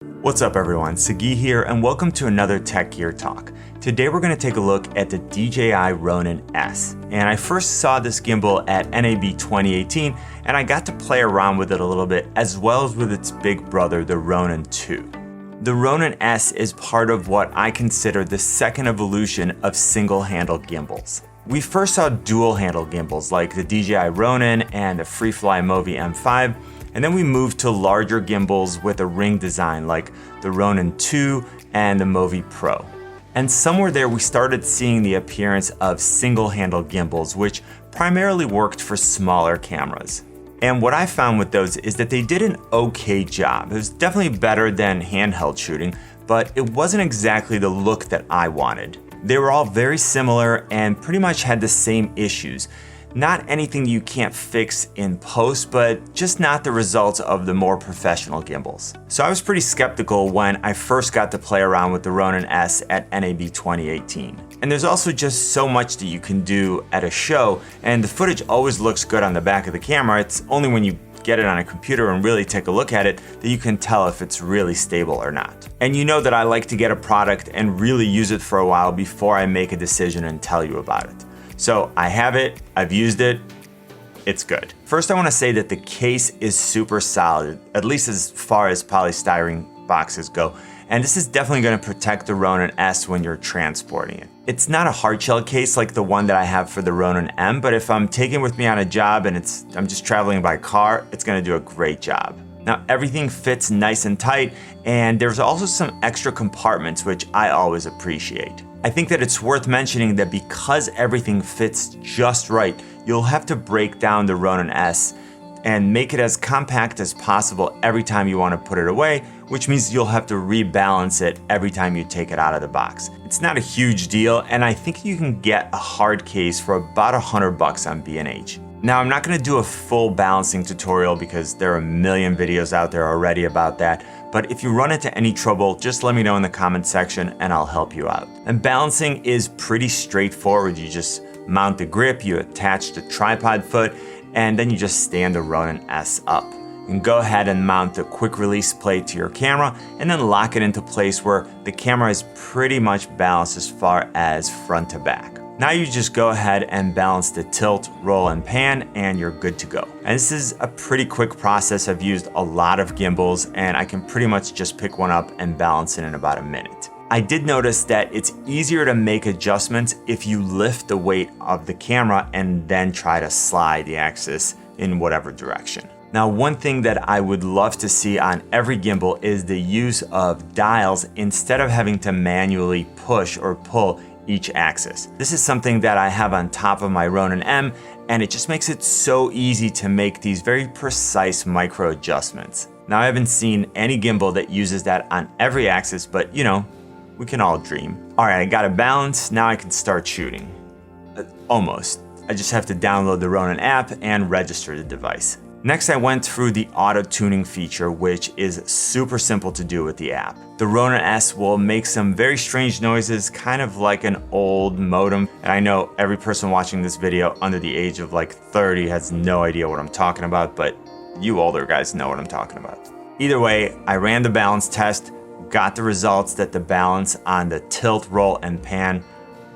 What's up everyone, Sagi here and welcome to another Tech Gear Talk. Today we're going to take a look at the DJI Ronin S. And I first saw this gimbal at NAB 2018 and I got to play around with it a little bit as well as with its big brother, the Ronin 2. The Ronin S is part of what I consider the second evolution of single-handle gimbals. We first saw dual-handle gimbals like the DJI Ronin and the Freefly Movi M5, and then we moved to larger gimbals with a ring design like the Ronin 2 and the Movi Pro. And somewhere there we started seeing the appearance of single-handle gimbals, which primarily worked for smaller cameras. And what I found with those is that they did an okay job. It was definitely better than handheld shooting, but it wasn't exactly the look that I wanted. They were all very similar and pretty much had the same issues. Not anything you can't fix in post, but just not the results of the more professional gimbals. So I was pretty skeptical when I first got to play around with the Ronin S at NAB 2018. And there's also just so much that you can do at a show, and the footage always looks good on the back of the camera. It's only when you get it on a computer and really take a look at it that you can tell if it's really stable or not. And you know that I like to get a product and really use it for a while before I make a decision and tell you about it. So I have it, I've used it, it's good. First I want to say that the case is super solid, at least as far as polystyrene boxes go. And this is definitely going to protect the Ronin S when you're transporting it. It's not a hard shell case like the one that I have for the Ronin M, but if I'm taking it with me on a job and I'm just traveling by car, it's going to do a great job. Now everything fits nice and tight, and there's also some extra compartments which I always appreciate. I think that it's worth mentioning that because everything fits just right, you'll have to break down the Ronin S and make it as compact as possible every time you want to put it away, which means you'll have to rebalance it every time you take it out of the box. It's not a huge deal, and I think you can get a hard case for about $100 on B&H. Now, I'm not going to do a full balancing tutorial because there are a million videos out there already about that, but if you run into any trouble, just let me know in the comments section and I'll help you out. And balancing is pretty straightforward. You just mount the grip, you attach the tripod foot, and then you just stand the Ronin S up. You can go ahead and mount the quick release plate to your camera and then lock it into place where the camera is pretty much balanced as far as front to back. Now you just go ahead and balance the tilt, roll, and pan, and you're good to go. And this is a pretty quick process. I've used a lot of gimbals, and I can pretty much just pick one up and balance it in about a minute. I did notice that it's easier to make adjustments if you lift the weight of the camera and then try to slide the axis in whatever direction. Now, one thing that I would love to see on every gimbal is the use of dials instead of having to manually push or pull each axis. This is something that I have on top of my Ronin M, and it just makes it so easy to make these very precise micro adjustments. Now, I haven't seen any gimbal that uses that on every axis, but you know, we can all dream. All right, I got a balance, now I can start shooting. Almost. I just have to download the Ronin app and register the device. Next, I went through the auto tuning feature, which is super simple to do with the app. The Ronin S will make some very strange noises, kind of like an old modem. And I know every person watching this video under the age of like 30 has no idea what I'm talking about, but you older guys know what I'm talking about. Either way, I ran the balance test, got the results that the balance on the tilt, roll, and pan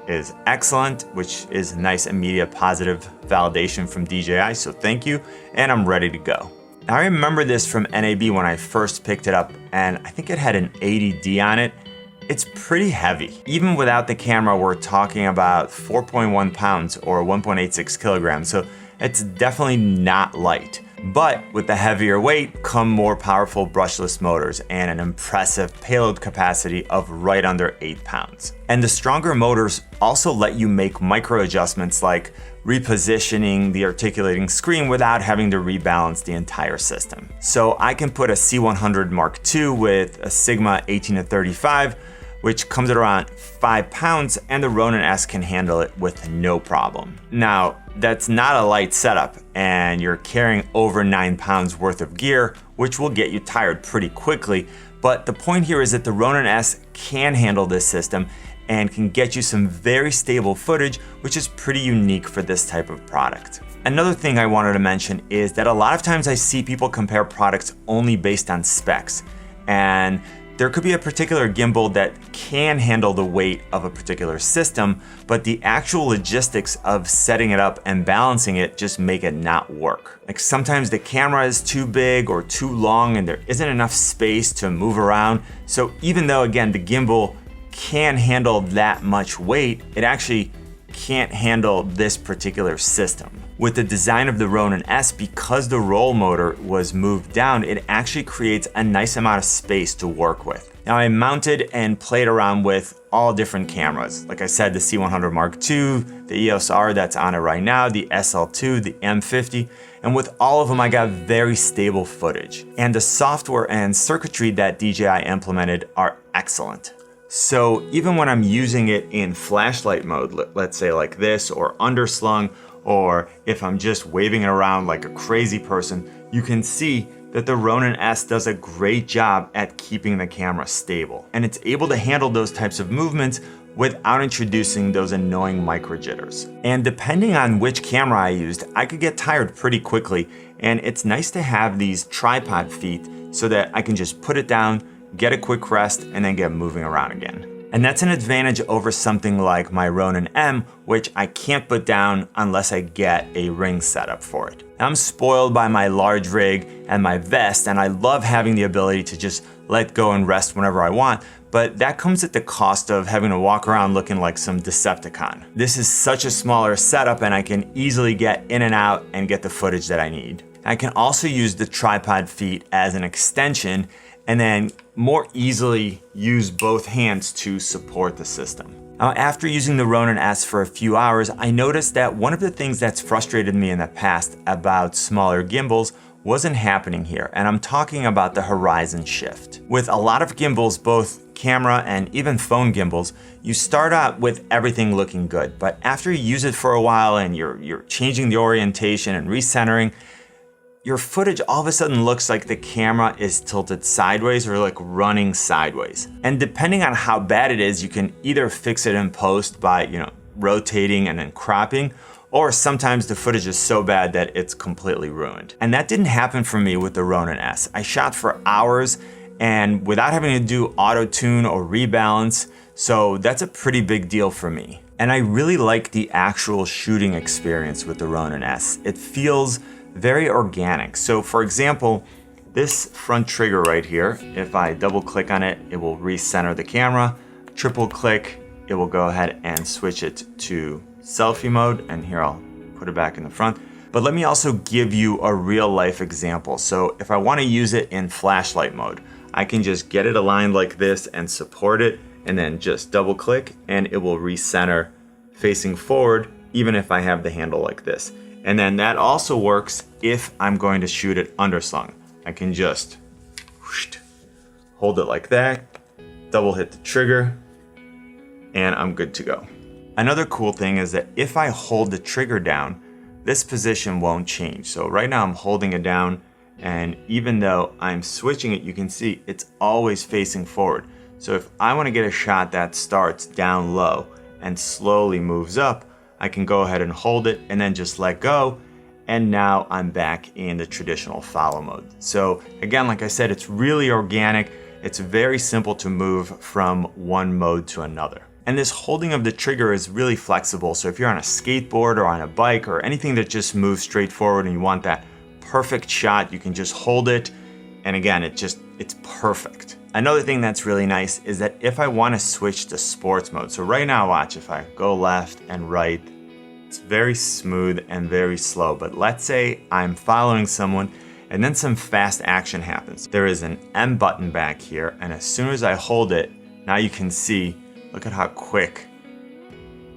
is excellent, which is nice immediate positive validation from DJI, so thank you, and I'm ready to go. Now, I remember this from NAB when I first picked it up, and I think it had an 80D on it. It's pretty heavy. Even without the camera, we're talking about 4.1 pounds or 1.86 kilograms, so it's definitely not light. But with the heavier weight come more powerful brushless motors and an impressive payload capacity of right under 8 pounds. And the stronger motors also let you make micro adjustments like repositioning the articulating screen without having to rebalance the entire system. So I can put a C100 Mark II with a Sigma 18-35, which comes at around 5 pounds, and the Ronin S can handle it with no problem. Now, that's not a light setup, and you're carrying over 9 pounds worth of gear, which will get you tired pretty quickly. But the point here is that the Ronin S can handle this system and can get you some very stable footage, which is pretty unique for this type of product. Another thing I wanted to mention is that a lot of times I see people compare products only based on specs. And there could be a particular gimbal that can handle the weight of a particular system, but the actual logistics of setting it up and balancing it just make it not work. Like sometimes the camera is too big or too long and there isn't enough space to move around. So even though, again, the gimbal can handle that much weight, it actually can't handle this particular system. With the design of the Ronin S, because the roll motor was moved down, it actually creates a nice amount of space to work with. Now I mounted and played around with all different cameras. Like I said, the C100 Mark II, the EOS R that's on it right now, the SL2, the M50, and with all of them I got very stable footage. And the software and circuitry that DJI implemented are excellent. So even when I'm using it in flashlight mode, let's say like this, or underslung, or if I'm just waving it around like a crazy person, you can see that the Ronin S does a great job at keeping the camera stable. And it's able to handle those types of movements without introducing those annoying micro jitters. And depending on which camera I used, I could get tired pretty quickly. And it's nice to have these tripod feet so that I can just put it down, get a quick rest, and then get moving around again. And that's an advantage over something like my Ronin M, which I can't put down unless I get a ring setup for it. I'm spoiled by my large rig and my vest, and I love having the ability to just let go and rest whenever I want, but that comes at the cost of having to walk around looking like some Decepticon. This is such a smaller setup and I can easily get in and out and get the footage that I need. I can also use the tripod feet as an extension and then more easily use both hands to support the system. Now, after using the Ronin S for a few hours, I noticed that one of the things that's frustrated me in the past about smaller gimbals wasn't happening here, and I'm talking about the horizon shift. With a lot of gimbals, both camera and even phone gimbals, you start out with everything looking good, but after you use it for a while and you're changing the orientation and recentering, your footage all of a sudden looks like the camera is tilted sideways or like running sideways. And depending on how bad it is, you can either fix it in post by, rotating and then cropping, or sometimes the footage is so bad that it's completely ruined. And that didn't happen for me with the Ronin S. I shot for hours and without having to do auto tune or rebalance, so that's a pretty big deal for me. And I really like the actual shooting experience with the Ronin S. It feels very organic. So for example, this front trigger right here, if I double click on it, it will recenter the camera. Triple click, it will go ahead and switch it to selfie mode. And here I'll put it back in the front. But let me also give you a real life example. So if I want to use it in flashlight mode, I can just get it aligned like this and support it, and then just double click and it will recenter facing forward, even if I have the handle like this. And then that also works if I'm going to shoot it underslung. I can just hold it like that, double hit the trigger, and I'm good to go. Another cool thing is that if I hold the trigger down, this position won't change. So right now I'm holding it down, and even though I'm switching it, you can see it's always facing forward. So if I want to get a shot that starts down low and slowly moves up, I can go ahead and hold it and then just let go. And now I'm back in the traditional follow mode. So again, like I said, it's really organic. It's very simple to move from one mode to another. And this holding of the trigger is really flexible. So if you're on a skateboard or on a bike or anything that just moves straight forward and you want that perfect shot, you can just hold it. And again, it's perfect. Another thing that's really nice is that if I want to switch to sports mode, so right now watch, if I go left and right, it's very smooth and very slow. But let's say I'm following someone and then some fast action happens. There is an M button back here, and as soon as I hold it, now you can see, look at how quick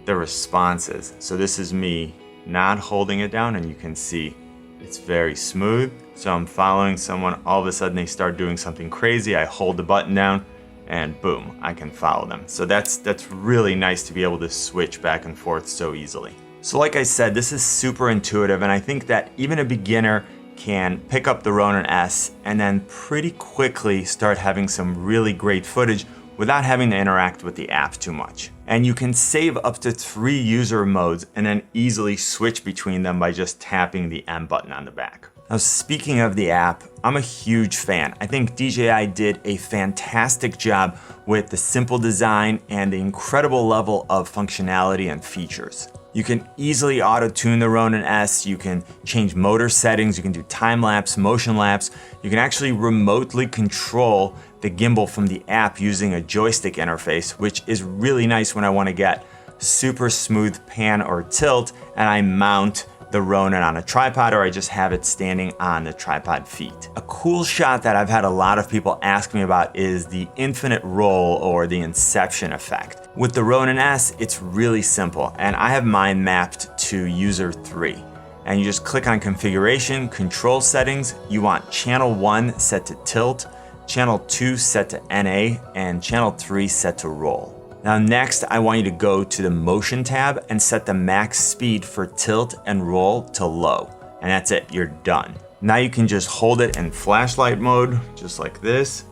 the response is. So this is me not holding it down, and you can see it's very smooth. So I'm following someone, all of a sudden they start doing something crazy, I hold the button down, and boom, I can follow them. So that's really nice to be able to switch back and forth so easily. So like I said, this is super intuitive, and I think that even a beginner can pick up the Ronin S and then pretty quickly start having some really great footage without having to interact with the app too much. And you can save up to 3 user modes and then easily switch between them by just tapping the M button on the back. Now, speaking of the app, I'm a huge fan. I think DJI did a fantastic job with the simple design and the incredible level of functionality and features. You can easily auto-tune the Ronin S, you can change motor settings, you can do time-lapse, motion-lapse, you can actually remotely control the gimbal from the app using a joystick interface, which is really nice when I want to get super smooth pan or tilt and I mount the Ronin on a tripod or I just have it standing on the tripod feet. A cool shot that I've had a lot of people ask me about is the infinite roll or the inception effect. With the Ronin S, it's really simple and I have mine mapped to user 3. And you just click on configuration, control settings, you want channel 1 set to tilt, channel 2 set to NA, and channel 3 set to roll. Now next, I want you to go to the motion tab and set the max speed for tilt and roll to low. And that's it, you're done. Now you can just hold it in flashlight mode, just like this,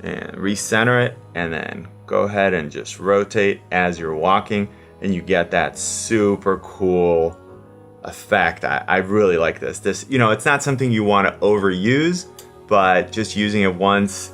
and recenter it, and then go ahead and just rotate as you're walking, and you get that super cool effect. I really like this. It's not something you want to overuse, but just using it once,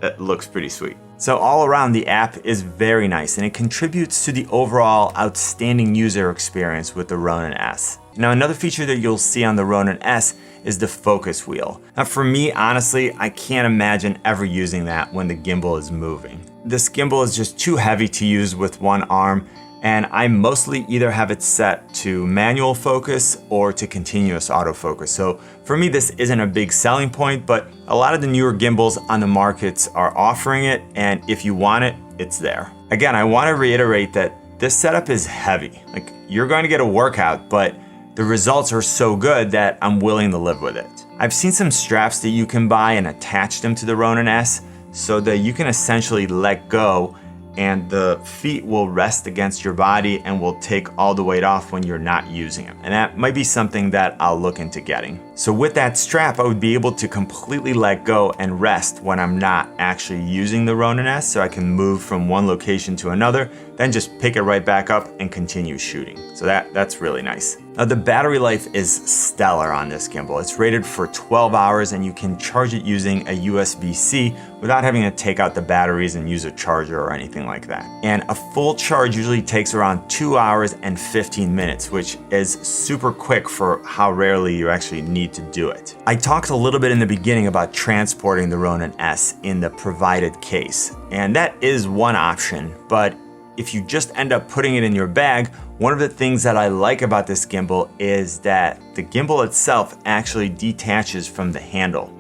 it looks pretty sweet. So all around, the app is very nice and it contributes to the overall outstanding user experience with the Ronin S. Now another feature that you'll see on the Ronin S is the focus wheel. Now for me, honestly, I can't imagine ever using that when the gimbal is moving. This gimbal is just too heavy to use with one arm, and I mostly either have it set to manual focus or to continuous autofocus. So for me, this isn't a big selling point, but a lot of the newer gimbals on the markets are offering it, and if you want it, it's there. Again, I want to reiterate that this setup is heavy. Like, you're going to get a workout, but the results are so good that I'm willing to live with it. I've seen some straps that you can buy and attach them to the Ronin S so that you can essentially let go and the feet will rest against your body and will take all the weight off when you're not using them. And that might be something that I'll look into getting. So with that strap, I would be able to completely let go and rest when I'm not actually using the Ronin S, so I can move from one location to another, then just pick it right back up and continue shooting. So that's really nice. Now the battery life is stellar on this gimbal. It's rated for 12 hours and you can charge it using a USB-C without having to take out the batteries and use a charger or anything like that. And a full charge usually takes around 2 hours and 15 minutes, which is super quick for how rarely you actually need to do it. I talked a little bit in the beginning about transporting the Ronin S in the provided case, and that is one option, but if you just end up putting it in your bag, one of the things that I like about this gimbal is that the gimbal itself actually detaches from the handle.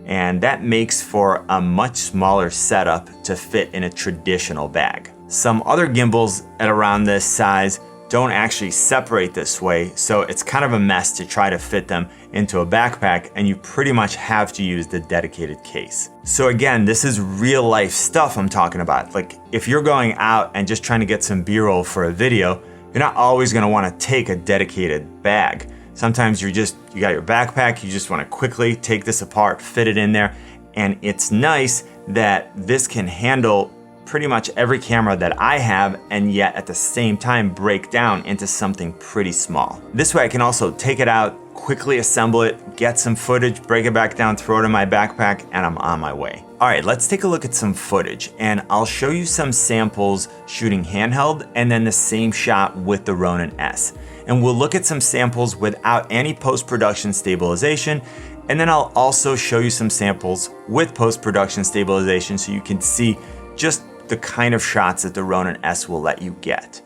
And that makes for a much smaller setup to fit in a traditional bag. Some other gimbals at around this size don't actually separate this way, so it's kind of a mess to try to fit them into a backpack, and you pretty much have to use the dedicated case. So again, this is real life stuff I'm talking about. Like, if you're going out and just trying to get some B-roll for a video, you're not always gonna wanna take a dedicated bag. Sometimes you got your backpack, you just wanna quickly take this apart, fit it in there, and it's nice that this can handle pretty much every camera that I have, and yet at the same time break down into something pretty small. This way I can also take it out, quickly assemble it, get some footage, break it back down, throw it in my backpack, and I'm on my way. All right, let's take a look at some footage, and I'll show you some samples shooting handheld and then the same shot with the Ronin S. And we'll look at some samples without any post-production stabilization, and then I'll also show you some samples with post-production stabilization so you can see just the kind of shots that the Ronin S will let you get.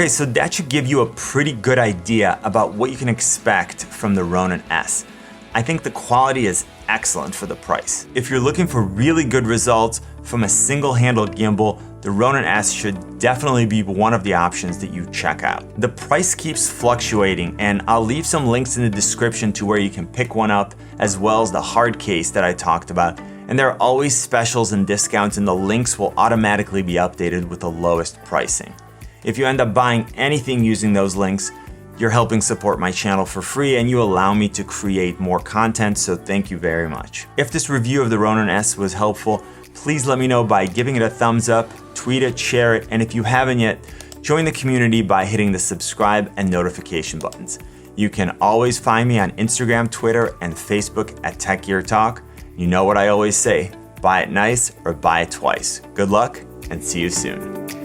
Okay, so that should give you a pretty good idea about what you can expect from the Ronin S. I think the quality is excellent for the price. If you're looking for really good results from a single handled gimbal, the Ronin S should definitely be one of the options that you check out. The price keeps fluctuating, and I'll leave some links in the description to where you can pick one up, as well as the hard case that I talked about. And there are always specials and discounts, and the links will automatically be updated with the lowest pricing. If you end up buying anything using those links, you're helping support my channel for free, and you allow me to create more content, so thank you very much. If this review of the Ronin S was helpful, please let me know by giving it a thumbs up, tweet it, share it, and if you haven't yet, join the community by hitting the subscribe and notification buttons. You can always find me on Instagram, Twitter, and Facebook at Tech Gear Talk. You know what I always say, buy it nice or buy it twice. Good luck, and see you soon.